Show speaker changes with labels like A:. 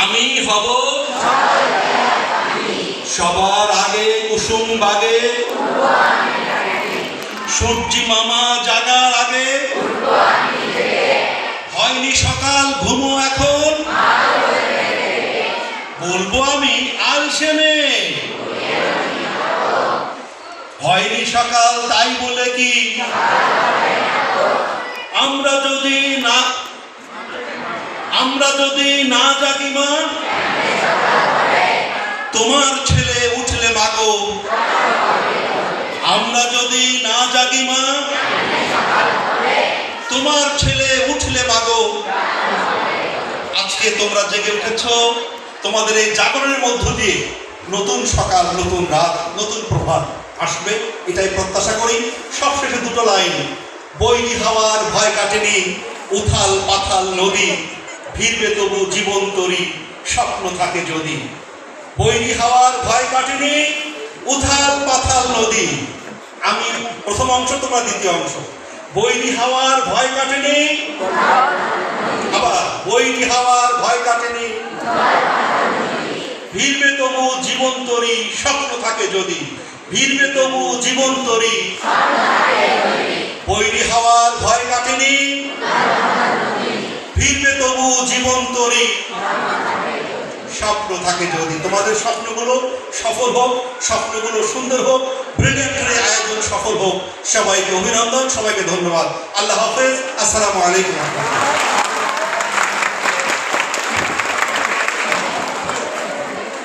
A: আমি হব সবার আগে কুসুম বাগে, সূর্যি মামা জাগার আগে, হয়নি সকাল ঘুমো এখন, বলবো আমি আলসেমে। হয়নি সকাল তাই বলে কি আমরা যদি না জাগি মা, তোমার ছেলে উঠলে মাগো। আমরা যদি না জাগি মা, তোমার ছেলে উঠলে মাগো। আজকে তোমরা জেগে উঠেছো, তোমাদের এই জাগরণের মধ্য দিয়ে নতুন সকাল, নতুন রাত, নতুন প্রভাত আসবে, এটাই প্রত্যাশা করি। সবশেষে দুটো লাইন। বৈরী হাওয়ার ভয় কাটেনি, উথাল পাথাল নদী, ভিড়বে তবু জীবন তরি, স্বপ্ন থাকে যদি। বৈরী হাওয়ার ভয় কাটেনি, উথাল পাথাল নদী। আমি প্রথম অংশ, তোমরা দ্বিতীয় অংশ। বৈরী হাওয়ার ভয় কাটেনি, আবার বৈরী হাওয়ার ভয় কাটেনি, ভিড়বে তবু জীবন তরি, স্বপ্ন থাকে যদি। ভিড়বে তবু জীবন তরি, বৈরী হাওয়ার ভয় কাটেনি, ভিড়বে তবু জীবন তরি, স্বপ্ন থাকে যদি। তোমাদের স্বপ্নগুলো সফল হোক, স্বপ্নগুলো সুন্দর হোক, ব্রিলিয়ান্টের আয়োজন সফল হোক। সবাইকে অভিনন্দন, সবাইকে ধন্যবাদ। আল্লাহ হাফেজ। আসসালামু আলাইকুম।